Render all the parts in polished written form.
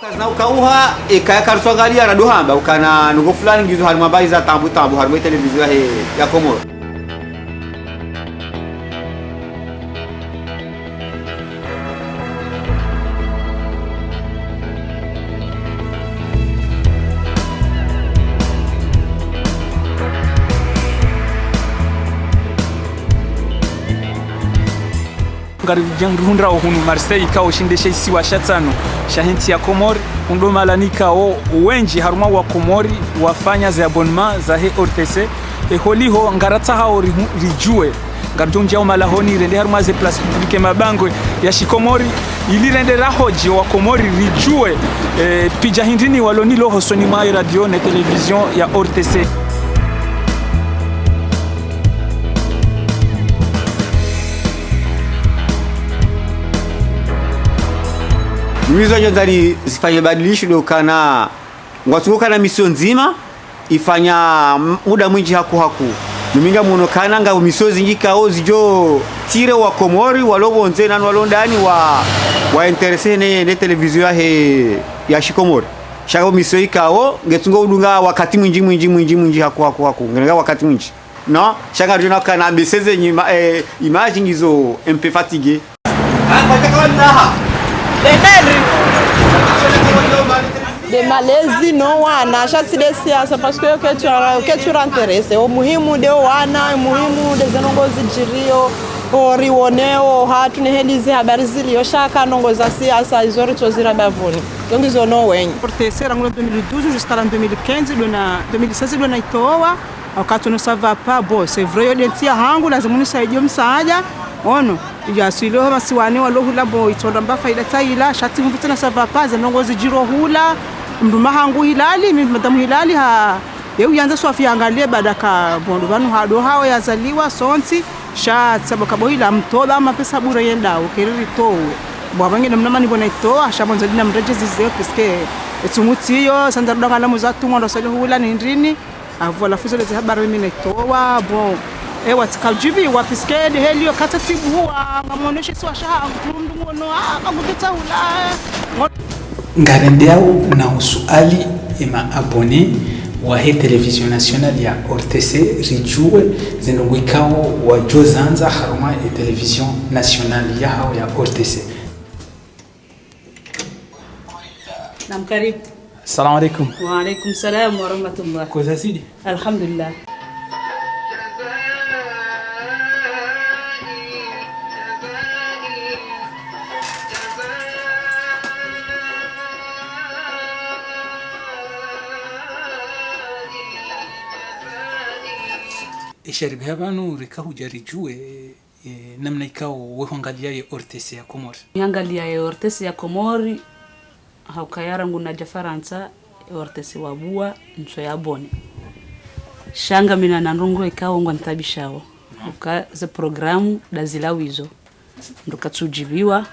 Kazna ukauha ikaya karswangalia raduhamba ukana nugo fulani ngizo harima baiza tambu harima televizio ya Komoro. Ngari jangrunda hunu Marseille ka ushindesha isiwa shatano shahinti ya Komori ndo malanika o wenji haruma wa Komori wafanya za abonnement za he RTC holiho ngarata hao rijue ngarjonja o malahoni rende haruma ze place publique mabango ya shikomori ili rende rahoji wa Komori rijue pija hindini waloni lo hosoni mai radio na television ya RTC. Mizo njozari zifanye badilisho dokana ngwatuka na misio nzima ifanya muda mwingi haku numinga munokana nga misozi njika ozijo tire wa Komori walobonze nanu walondani wa interese ne televizio ya shikomori shago misio ikao ngetunga udunga wakati mwingi haku ngenga wakati mwingi no shanga rjona kana beseze nyima image ngizo mp fatigué de malezi no wana shati de siasa parce que tu renterese o muhimu de wana muhimu de zenongozi jirio orioneo hatu ne helize habari zilio shaka nongoza siasa izori tozira bavuni donc ils ono wenye pour terceira en 2012 jusqu'à 2015 2016 dona itoa wakati no ça va pas bon c'est vrai yo dentia hangu lazima nisaidia msaada ono ijasilo masiwane walohula bo itonda mbafaida taila shati mvutana sava paza nongozi jiro hula mduma hangu hilali madamu hilali ha yeu yanza swafi angalie badaka bondo banu hado hao yazaliwa sonti shati sababu bohila mtoba ama pesa bure yenda ukiriri towe bwabange namna ni bona itoa shabonza dina mreje zizeo piske etungutiyo sanza rudanga muzatu ngondo sale hula ni ndrini avola fuzele za habari mimi naitoa bon ewa tikajibi wapiskede helio kata tibuwa ngamoneshe swa shaha mtundu ngono akaguteta hula ngarendeao na usuali ema abone wa he television nationale ya RTC rijue zinogwikao wa jozanza haruma e television nationale ya hao ya RTC. Namkarib. Assalamu alaikum. Wa alaikum salam wa rahmatullah. Kwa zasidi? Alhamdulillah. Isharibi habanu rikahu jarijue namna ikao wehangalia ya RTC ya Komori. Wehangalia ya RTC ya Komori haukayara nguna jafaransa RTC wabua nso ya bone. Shanga mina nanrongo ikao ngwantabishao. Uka ze programu dazilawizo. Ndukatujibiwa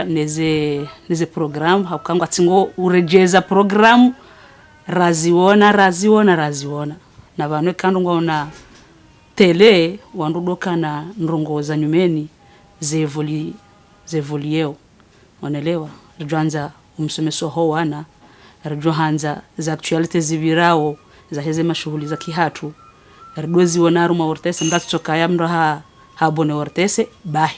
neze programu haukangwa tingo urejeza programu raziona na vanwe kando ngona tele wandudoka na ndongoza nyumeni zevolieo onelewa rjanza umsomeso ho wana rjohanza za actualite zibirao za heze mashughuli za kihatu rdozi wonaru ma ortese ndatsoka ya mndo ha bone ortese bahi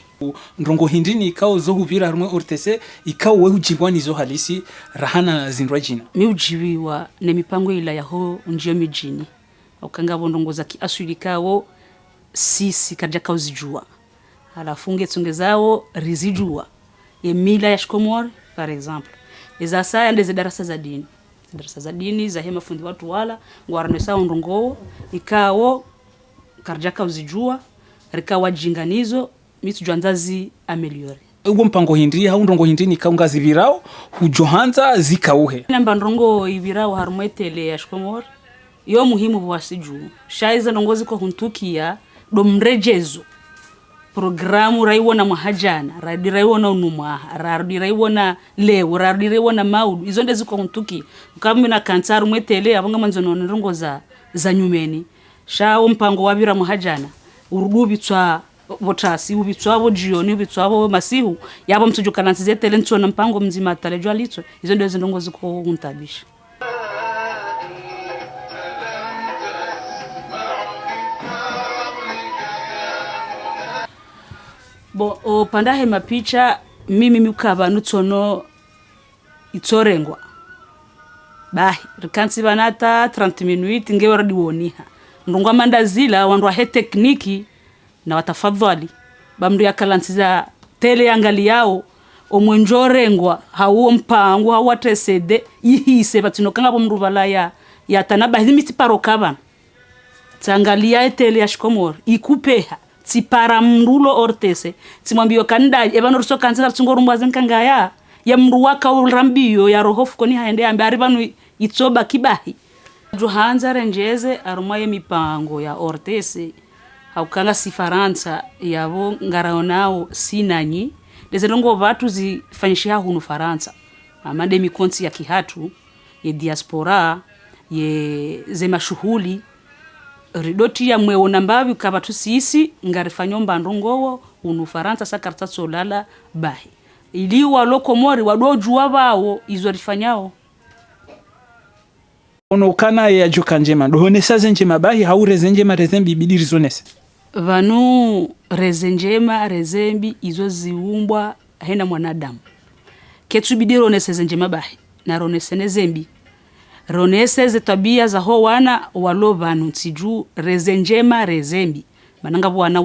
ndongo hindini ikao zo hubira rumwe RTC ikao we ujibwani zo halisi rahana zindwa jina mi ujibiwa ne mipango ila yaho njio mijini ukanga bondongo za kiasulikao sisi kaja kauzijua alafunge tungezao rizijua emila ya Komori par exemple eza saya ndeze darasa za dini za hema fundi watu wala ngwarane sawa ndongo ikao kaja kauzijua rikawa jinganizo mitu jwanzazi ameliore ugo mpango hindi hau ndongo hindi ni kaunga zibirao hujohanza zikauhe namba ndongo ibirao harumwetele ya Komori yo muhimu bwasiju shaiza ndongozi ko huntukia do mrejezo programu raiwona mahajana raiwona unuma raiwona lewo raiwona maudu izo ndezi ko huntuki kama na kansaru mwetele abanga manzono ndongo za nyumeni sha mpango wabira mahajana urubitswa votasi ubitswavo jioni ubitswavo masihu yabo mtujukalansize telentso na mpango mzima talejwa litso izo ndio zindongo ziko untabisha. Bo opandahe mapicha mimi mukaba nutsono itsorengwa bahi rikansi banata 30 minutes ngewe radi woniha ndongwa mandazila wandu he tekniki na watafadhali bamdu yakalansiza tele yangali yao omwenjorengwa hawo mpango hawo tesede yihise batinokanga bomru balaya yatanaba himiti parokaba tsangalia tele ya Shikomor ikupeha tsipara mrulo ortese tsimwambio kanda ebanorso kanza tsingorumwa zenkangaya ya mruwaka urambiyo ya rohofu koni haende ambe aribanu itsoba kibahi Johanza renjeze arumwaye mipango ya ortese haukanga sifaransa yabo ngaraonao sinanyi dezenongo watu zifanyishia hunu Faransa amande mikonti ya kihatu ye diaspora ye zema shuhuli ridoti ya mweona mbavi kabatu sisi ngarifanyomba ndongowo hunu Faransa sakartatso lala bahi ili walokomori wadojuwa bao izo rifanyao ono kana ya joka njema dohonesa zenjema bahi haureze njema rezembi bidiri zonese vanu rezenjema rezembi izo ziumbwa hena mwanadamu ketu bidiri onese zenjema bahi na ronese nezembi ronese ze tabia za ho wana walo vanu tiju rezenjema rezembi mananga wana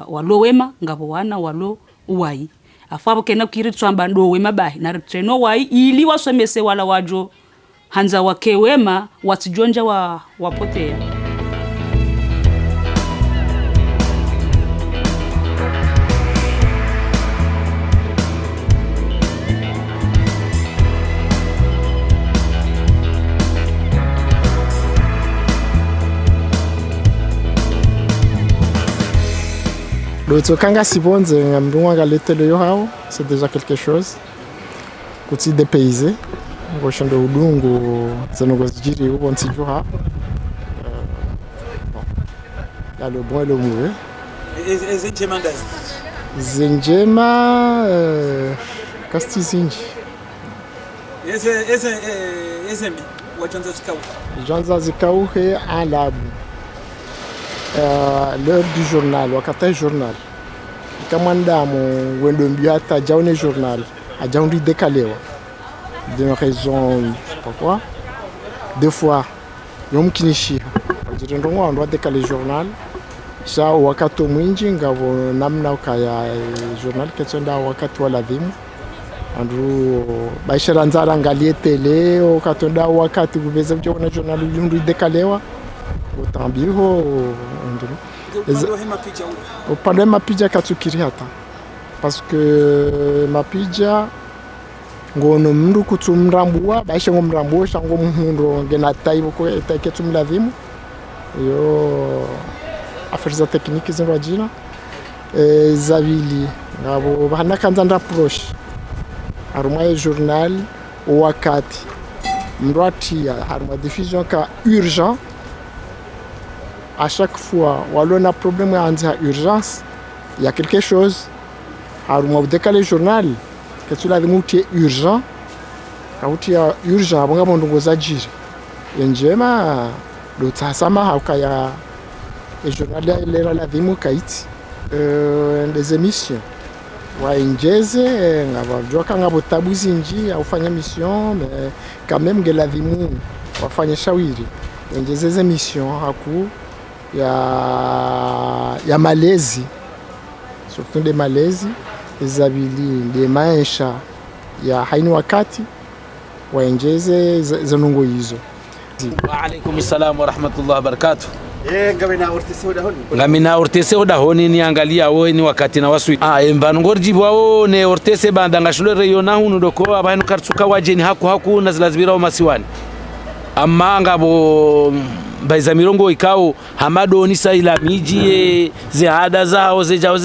walo wema ngabo wana walo uwai afabo kena kiritswamba ndo wema bahi na treno wai ili wasomese wala wajo hanza wake wema watijonja wapotea. Kanga sibonze ngamdunga galetele yo hao c'est déjà quelque chose kuti dépaysé ngoshando udungu zanogo zijiri ubo nsiju ha ya le bon et le mauvais zenjema ndazi zenjema kastizinji ezembi wajanza zikau janza zikau he alabu l'heure du journal wakata journal kamandamo wendo mbiata jaune journal a jaundi décalewa d'une raison pourquoi deux fois yom kinishia jirendongo ando décaler journal sa wakati mwingi ngabo namna ukaya journal ketsonda wakati wala dhimu andu baishara nzara ngalie tele okatonda wakati kubeza bjona journal yundu décalewa utambiho upande mapija katukiri hata parce que mapija ngono mndu kutumrambua baisha ngomrambuo shango muhundo ngena taibo ko eketumla vimu yo aferiza technique zero jina zabili ngabo bana kanza approach aruma journal wakati mrati harma diffusion ka urgent à chaque fois on a un problème en urgence il y a quelque chose haruma décaler journal que tu l'as demandé urgent quand tu as urgent bonga mondongo zajiri njema do tsama hakaya et journal là la vimu kaiti des émissions wa injeze ngabajwa kanga botabuzi nji aufanya mission mais quand même que la vimu wafanya shawiri injeze des émissions haku ya malezi surtout des malezi zabili de maisha ya haini wakati waenjeze zanungo hizo. Wa alaikum salam wa rahmatullahi wa barakatuh. Ngamina ortese oda honi ni angalia wo ni wakati na wasu mbanongorji bwao ne ortese bandanga shule reyona hunu doko abanu kartsuka wajeni haku na zilazibira wa masiwani amma ngabo baiza mirongo ikao hamado ni saila miji zihada zao zejao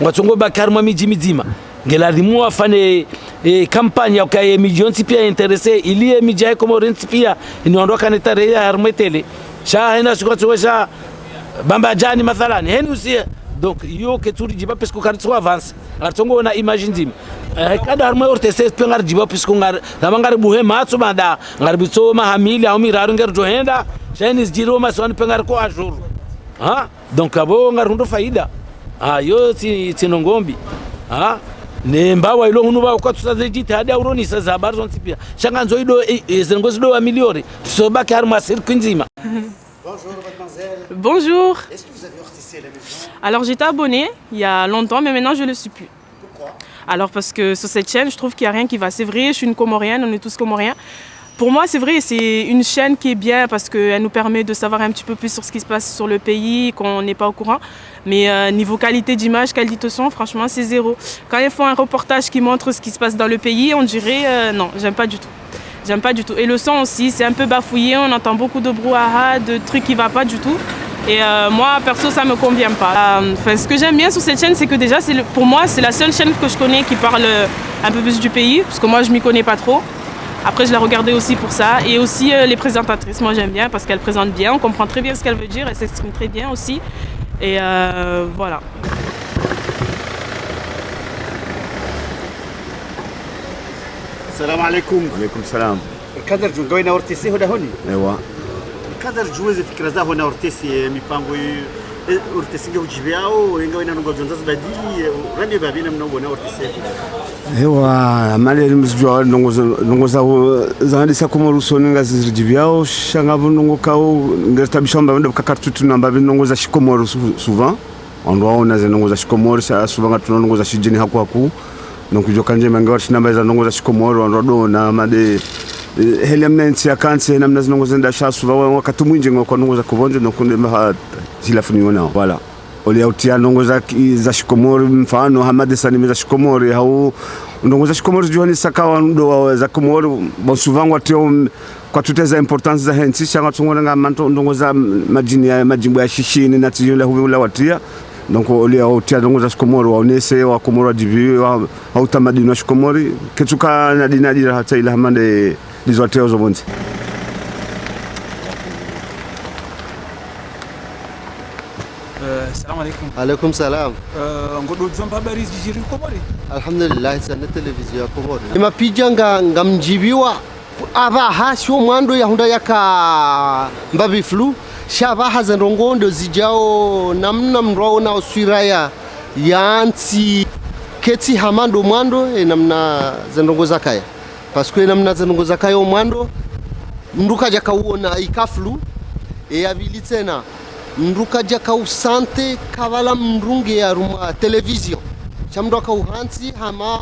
ngatsongo bakarma miji mizima ngeladhimu afane kampanya kwa miji yonsi pia interese ili miji ya Komorenti pia inaondoka ni tarehe ya harmetele sha hena sikotowesha bamba jani mathalani heni usi donc yo ke turi jiba pesco kartso avance ngartongo na imagine dim kada harmo ortese pengar jiba pesco ngar ngar buhe matso banda ngar bitso ma hamili au miraru ngar johenda Chinese jiro ma son pengar ko ajur ha donc abo ngar ndo faida yo tinongombi ha ne mbawa ilo hunu ba kwa tusazeji hadi auroni sasa habari zonti pia shanganzo ido zengozi do milioni tusobaki harmo asirku nzima. Bonjour mademoiselle. Bonjour. Est-ce que vous avez hortissé à la maison? Alors j'étais abonnée il y a longtemps, mais maintenant je ne le suis plus. Pourquoi? Alors parce que sur cette chaîne, je trouve qu'il n'y a rien qui va. C'est vrai, je suis une Comorienne, on est tous Comoriens. Pour moi, c'est vrai, c'est une chaîne qui est bien parce qu'elle nous permet de savoir un petit peu plus sur ce qui se passe sur le pays, qu'on n'est pas au courant. Mais niveau qualité d'image, qualité de son, franchement, c'est zéro. Quand ils font un reportage qui montre ce qui se passe dans le pays, on dirait non, j'aime pas du tout. J'aime pas du tout. Et le son aussi, c'est un peu bafouillé, on entend beaucoup de brouhaha, de trucs qui ne vont pas du tout. Et moi, perso, ça ne me convient pas. Ce que j'aime bien sur cette chaîne, c'est que déjà, pour moi, c'est la seule chaîne que je connais qui parle un peu plus du pays, parce que moi, je ne m'y connais pas trop. Après, je la regardais aussi pour ça. Et aussi les présentatrices, moi, j'aime bien parce qu'elles présentent bien, on comprend très bien ce qu'elles veulent dire, elles s'expriment très bien aussi. Et voilà. السلام عليكم. وعليكم السلام. الكادر جو قوينا ورتيسي هنا هوني. ايوا الكادر جوز فكرة ذا هنا ورتيسي ميبانغو ورتيسي جو جبياو وينقوينا نقول جنزاز بديلي وراني بابينا من هنا ورتيسي. ewa mali msijua nongo za hadi sakoma rusoni ngazi jibiao shangavu nongo kao ngertabishamba ndo kakartutu namba nongo za shikomoro souvent on doit on a nongo za shikomoro souvent ngatu nongo za shijini haku donc joka nje manga watu namba za nongo za shikomoro on do na made heli amnensi ya kanse na mnazi nongo zenda sha souvent wakati mwingi ngoko nongo za kubonje nokunde mha zilafuni wana voilà oli autia nongo za shikomoro mfano hamade sani za shikomoro hau nongo za shikomoro juani sakawa ndo za komoro bon souvent watio kwa tuteza importance za hensi shanga tungona nga manto nongo za majini ya majimbo ya shishini na tiyula hubula watia donc oli autia nongo za shikomoro waonese wa komoro divi au tamaduni wa shikomoro ketuka na dinadira hata ila hamande dizwateo zobonzi. Assalamu alaikum. Alaikum salam. Ngodo dzamba habari jijiri Komori. Alhamdulillah sana televizio ya Komori. Mapija nga mjibiwa abaha sio mwando ya hunda yaka mbabi flu shabaha zenrongondo zijao namna mrao na oswiraya yanti keti hamando mwando namna zenrongo zakaya parce que namna zenrongo zakaya mwando nduka jaka uona ikaflu abili tena nduka jaka usante kavala mrunge ya ruma television chamdoka uhansi hama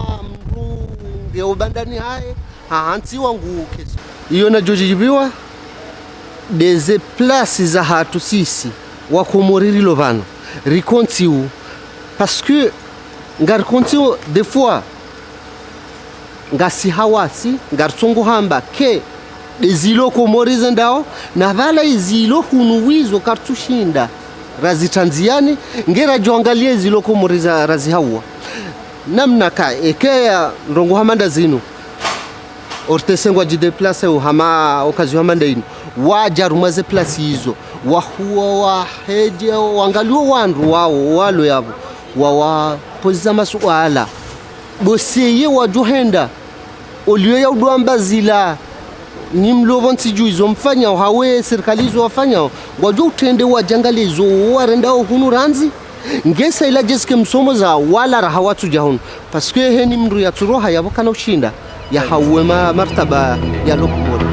mrunge ubandani hae hansi wangu keso iyo na jojibiwa deze place za hatu sisi wakomoriri lovano rikontiu parce que ngar kontiu des fois ngasi hawasi ngar songo hamba ke zilo komorize ndao na vala izilo hunuwizo kartushinda razi tanziani ngera joangalie zilo komoriza razi hawa namna ka ekea ndongo hamanda zinu ortesengwa jideplace hama occasion hamanda ino waja rumaze place hizo wahuwa waheje wangalio wandu wao walo yabo wawapoziza masuala boseye wajohenda oliyo ya udwamba zila ni mlovonti juizo mfanya hawe serikali zo wafanya wajo utende wajangalie zo warenda hunu ranzi ngesa ila jeske msomo za wala rahawatu jahun parce que heni mru ya turoha yabo kana ushinda ya hawe martaba ya lokumori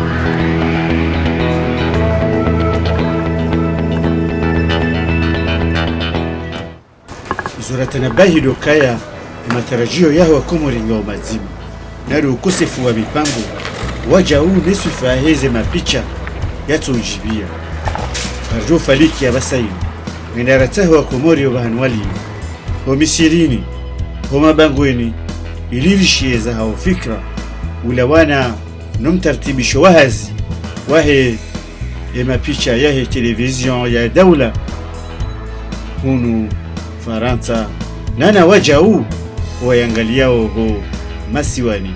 Zoratanabahi dokaya matarajio yao Komori ngoma zima nari ukosefu wa mipango waja huu nesu faheze mapicha yatujibia arjo faliki ya basaini ngendaratahu wa Komori wahanwali wa misirini wa mabangweni ilirishieza hao fikra ulawana numtartibisho wahazi wahe mapicha yahe televizion ya daula hunu Faransa nana waja huu wayangaliao ho masiwani.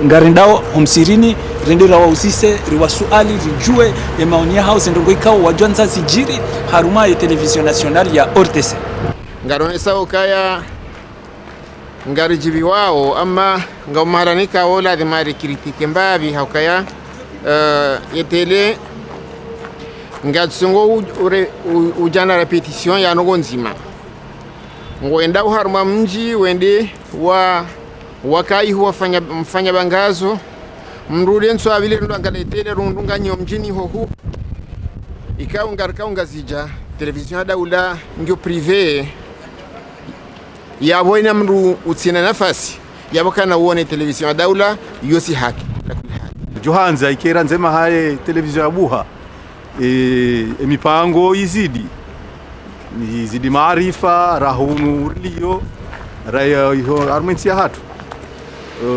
ngarindao homsirini rendera wauzise riwasuali rijue maoni yao zendongo ikao wajonza zijiri haruma ya television national ya RTC ngaronesa ukaya ngarijibi wao ama ngaumaranika wola dhimari kritike mbabi haukaya yetele ngatsungo ujana repetition ya nogo nzima ngoenda uharuma mji wende wakai huwa mfanya bangazo mrude nso abile ndo angaletele rundunga nyo mjini hohu ikao ngazija television daula ngyo privé yabo ina mru utsina nafasi yabo kana uone television daula yosi haki Johanza ikera nzema haye television ya buha mipango izidi maarifa rahunu liyo raya iho armensi ya hatu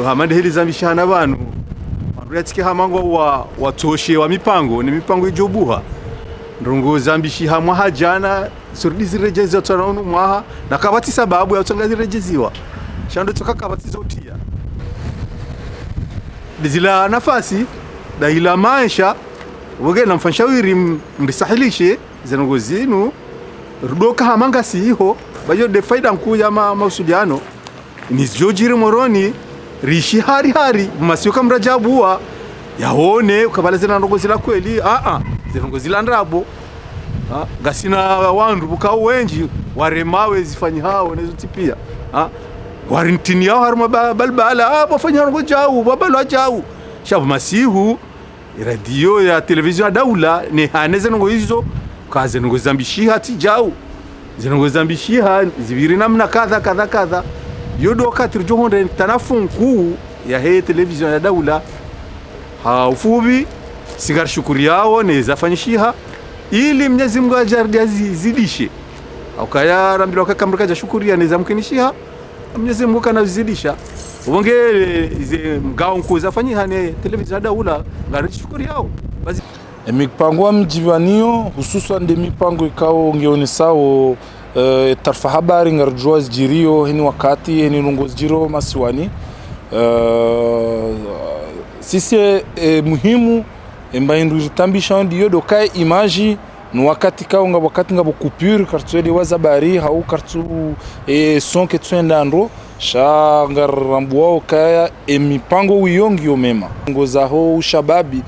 hamande hili zambishana banu yatike hamango watoshe wa mipango ni mipango ijobuha ndongo zambishi hamwa hajana surdizi rejezi tsaranu mwaha na kabati sababu ya tsangazi rejeziwa shando toka kabati zotia dizila nafasi da ila maisha wogena mfanshawiri mrisahilishe zenongo zinu rudoka hamanga siho bayo de faida nkuya mausudiano ni jojiri moroni rishi hari masio mrajabua yaone ukabala zina ndongo zila kweli zinongo zila ndrabo gasina wandu bukao wenji waremawe zifanyi hao nezo tipia warintini yao haruma balbala bafanya ndongo jao babalo jao shabu masihu radio ya television daula ni haneze ndongo hizo kaze ndongo zambishiha tijao zinongo zambishiha zibiri namna kadha yodo wakati rujohonde tanafunku ya hei television ya daula haufubi sigar shukuri yao neza fanyishiha ili Mwenyezi Mungu ajardia zidishe aukaya rambira kakamrika ja shukuri ya neza mkinishiha Mwenyezi Mungu kana zidisha ubonge ize mgao nkuza fanyiha ne television ya daula ngari shukuri yao basi mipango mjivanio hususan de mipango ikao ngeonesao tarfa habari ngarjua zijirio hini wakati hini lungozi jiro masiwani sisi muhimu mbaindu ritambisha ndiyo dokae imaji ni wakati ngabo coupure kartueli wazabari hau kartu son ketsuenda ndro sha ngarambuao kaya mipango wiyongi mema ngoza ho ushababi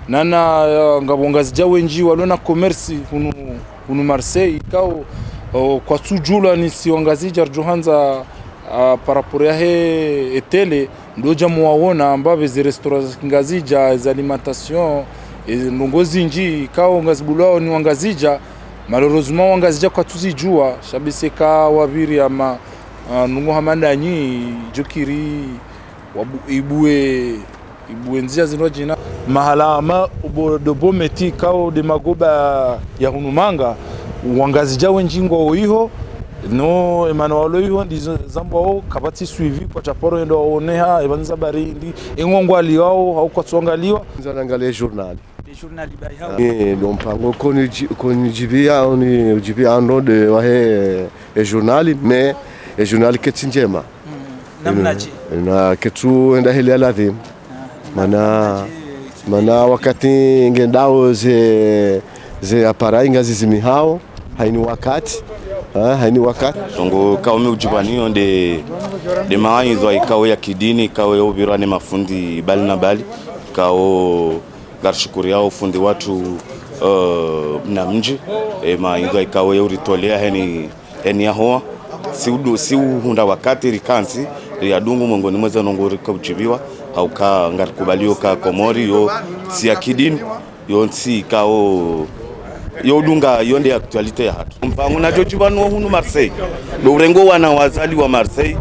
nana ngabongazi jawenji walona commerce hunu Marseille ikao kwa sujula ni siongazija Johanza paraporo yahe etele ndoja muwaona ambabe zi restaurants ngazija za alimentation nongozi nji ikao ngazibulao ni wangazija malheureusement wangazija kwa tuzijua shabiseka wabiri ama nungo hamandanyi jokiri ibue nzia zinojina mahala ama dobo meti kao de magoba ya hunumanga wangazija wenjingo oiho no Emmanuel oiho ndizo zambo kabati suivi kwa chaporo ndo oneha ebanza barindi engongwa liwao au kwa tsongaliwa nzanangalia journal ndo mpango konijibia ni ujibia ndo de wahe journal mais journal ketinjema namnaji na ketu enda heli ladhim mana wakati ngendao ze aparai ngazi zimihao haini wakati songo kaume ujibanio de mawaidha ikao ya kidini ikao ya ubirani mafundi bali na bali ikao garshukuri yao fundi watu na mji mawaidha ikao ya uritolea heni ya hoa si hunda wakati rikansi riadungu mongoni mweza nongori kaujibiwa au ka ngarikubalio ka Komori yo si akidini yo si kao yo dunga yonde actualite ya hatu mpango na jojibano hunu Marseille do urengo wana wazali wa Marseille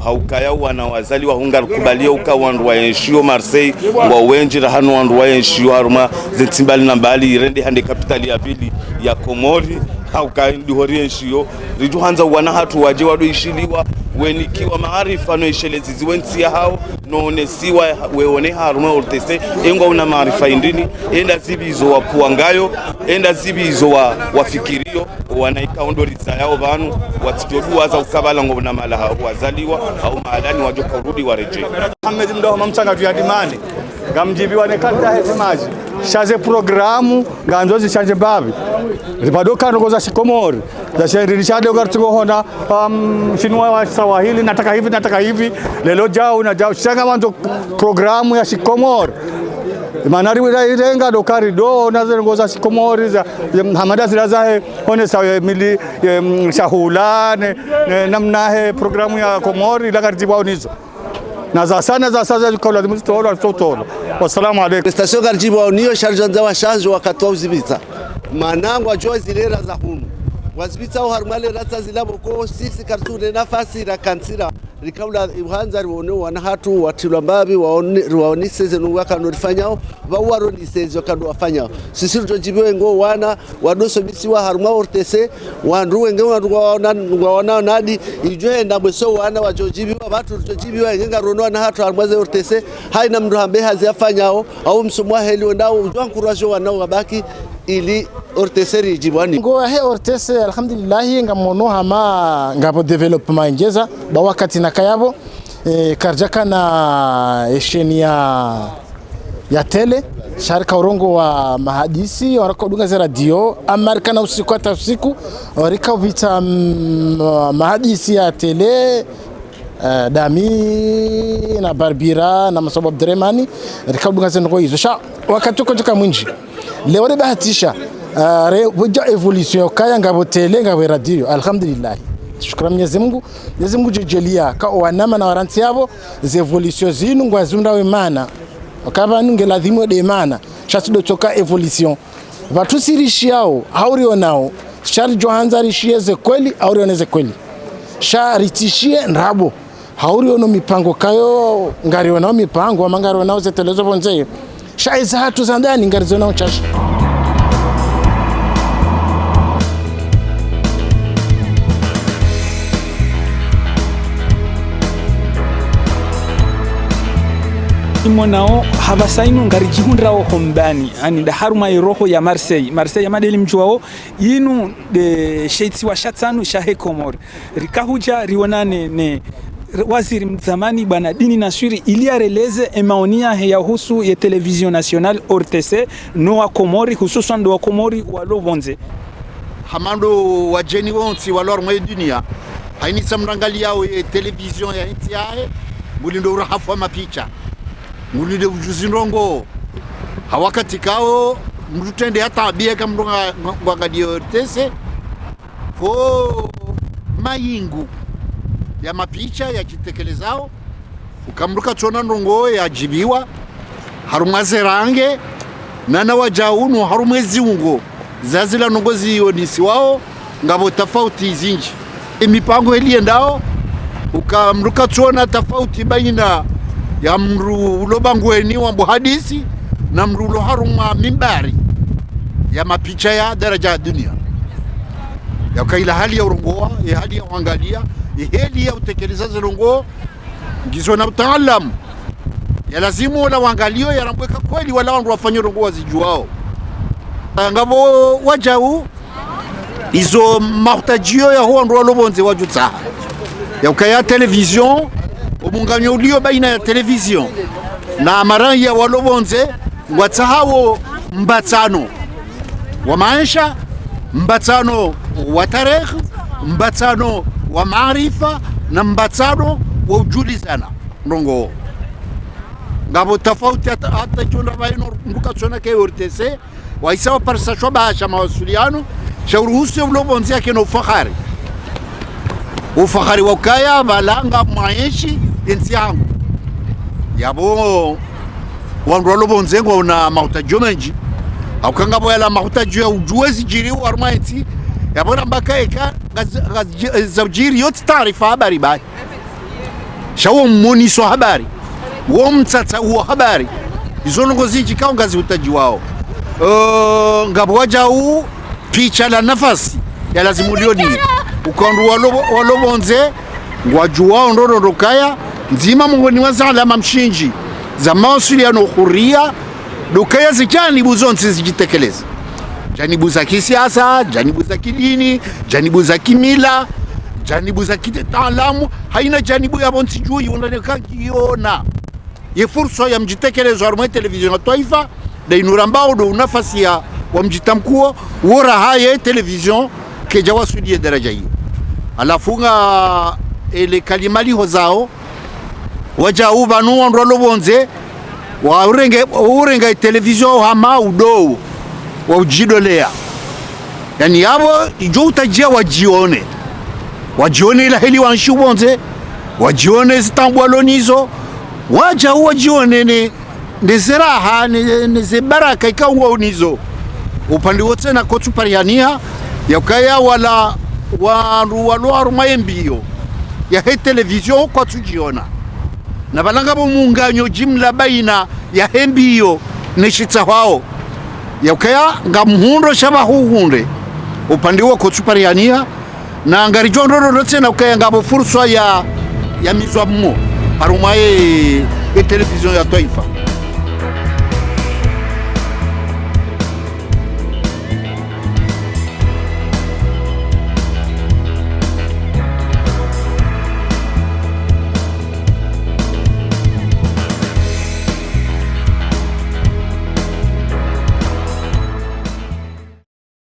haukaya wana wazali wa hungarikubalio uka wandu wa enshio Marseille wa wenjira hanu wandu wa enshio haruma zintimbali na mbali irende hande kapitali ya pili ya Komori kauka ndihorie nshio ritu hanza wana hatu waje wadoishiliwa wenikiwa maarifa no ishelezi ziwensia hao noonesiwa weone haruma ortese engwa una maarifa indini enda zibizo wapuangayo enda zibizo wafikirio wanaika ondoriza yao banu watitodu za ukabala ngobona mala hao wazaliwa au maalani waje kurudi wareje Ahmed mdo mamchanga vyadimani ngamjibiwa nekata hetimaji shaje programu nganzozi shaje babi ribadoka ngoza shikomori za sheri shade ugartugo hona shinwa wa Swahili nataka hivi lelo jao na jao shanga manzo programu ya shikomori manari irenga dokari do nazo ngoza shikomori za hamada zilazahe one sawe mili shahulane namnahe programu ya komori la garjiba onizo na za sasa kwa lazima tutoro. Wassalamu alaykum. Station garjiba oniyo sharjanza wa shanjo wakatwa uzibita manangu ajoa zilera za hunu wazibita uharumale rata zilabo ko sisi kartune nafasi ra kansira rikaula ihanza riwone wana hatu watilwa mbabi waonise zenu wakanorifanyao wawaronise kando wafanyao sisi tujibiwe ngo wana wadoso bisiwa haruma ortese wanruwe ngo wana nadi ijwe ndamweso wana wajojibiwa watu tujibiwa ngenga rono na hatu haruma ze ortese haina mndu hambe hazi afanyao au msomwa heli wendao ujwa nkurajo wana wabaki ili ortese rijibwani ngo he ortese alhamdulillah ngamono hama ngabo development ngeza ba wakati nakayabo karjaka na esheni ya tele sharika urongo wa mahadisi warakodunga za radio Amerika na usiku hata usiku warika vita mahadisi ya tele Dami na Barbira na Masobo Abdurrahmani rikadunga za ngo hizo sha wakati uko mwinji leo ni bahatisha reja evolution kaya ngabo tele ngabo radio alhamdulillah shukran Mwenyezi Mungu jejelia ka wanama na waranti yabo ze evolution zinu ngwazunda we mana akaba nunge lazima de mana shatudo toka evolution watu sirishiao haurio nao shari johanza rishie ze kweli haurio neze kweli shari tishie ndabo haurio no mipango kayo ngario nao mipango amangaro nao ze telezo bonze shaiza hatu za ndani ngarizo nao chashi Monao habasainu ngari jihundrao hombani ani da haruma roho ya Marseille ya madeli mjuao yinu de sheitsi wa shatanu shahe Komori rikahuja rionane ne waziri mzamani bana dini nasuri iliareleze emaonia ya husu ya television national RTC no wa Komori hususan do wa Komori walovonze hamando wajeni wonsi walor mwe dunia haini samrangali yao ya television ya nchi yae mulindo urahafu wa mapicha mulide ujuzinrongo hawakati kao mtutende hata abieka mronga ngwangadio tese ko mayingu ya mapicha ya kitekelezao ukamruka chona ndongo ya jibiwa harumaze range nana wajaunu harumezi ungo zazila nongozi yonisi wao ngabo tofauti zinji mipango eliendao ukamruka chona tofauti baina ya mru ulobangweni wa hadisi na mru ulo haruma mimbari ya mapicha ya daraja ya dunia ya kaila hali ya urongoa ya hali ya uangalia ya hali ya utekelezaji urongoa ngizo na utaalamu ya lazimu wala uangalio ya rambweka kweli wala wandu wafanya urongoa zijuao ngabo wajau izo mahutajio ya huwa ndu walobonze wajuta ya ukaya television omungamyo ulio baina ya television na amaran ya walobonze watahawo mbatano wa maisha mbatano wa tarehe mbatano wa maarifa na mbatano wa ujulizana ndongo ngabo tofauti hata chunda baino mbuka chona ke RTC waisawa parsa shobasha mawasiliano shauruhusu ulobonze yake no ufahari wakaya balanga maishi insi yangu yabo wandu walobonze ngo na mahutajo menji akanga boyala mahutajo ya ujuezi jiri warma insi yabo nambaka eka zawjiri yote taarifa habari bai shawo moniso habari wo mtata wa habari izo ngozi jikao ngazi utaji wao ngabo wajau picha la nafasi ya lazima ulioni ukandu walobonze ngwajua ndoro kaya nzima mungoni wazalama mshinji za mawasiliano huria dokaya zijanibu zonse zijitekeleza, janibu za kisiasa, janibu za kidini, janibu za kimila, janibu za kitaalamu, haina janibu ya bonsi juu yoneka kiona ye fursa ya mjitekeleza harumwe televizion ya taifa da inurambao do nafasi ya wa mjitamkuo wora haya televizion keja wasudie daraja hiyo. Alafunga ele kalimali hozao waja ubanu ondro bonze wa urenge televizion hama udo wa ujidolea, yani yabo ijo utajia wajione ila heli wanshi bonze wajione zitambwalonizo waja wajione ne zeraha ne zebaraka ikawa unizo upande wote na kotu pariania ya kaya wala walu mayembio ya he televizion kwa tujiona na balanga muunganyo jimla baina ya hembio neshitsa wao ya kaya ngamuhundo shabahu hunde upande wa kotu pariania na ngarijondo rote na kaya ngabo fursa ya mizwamo harumaye televizion ya taifa.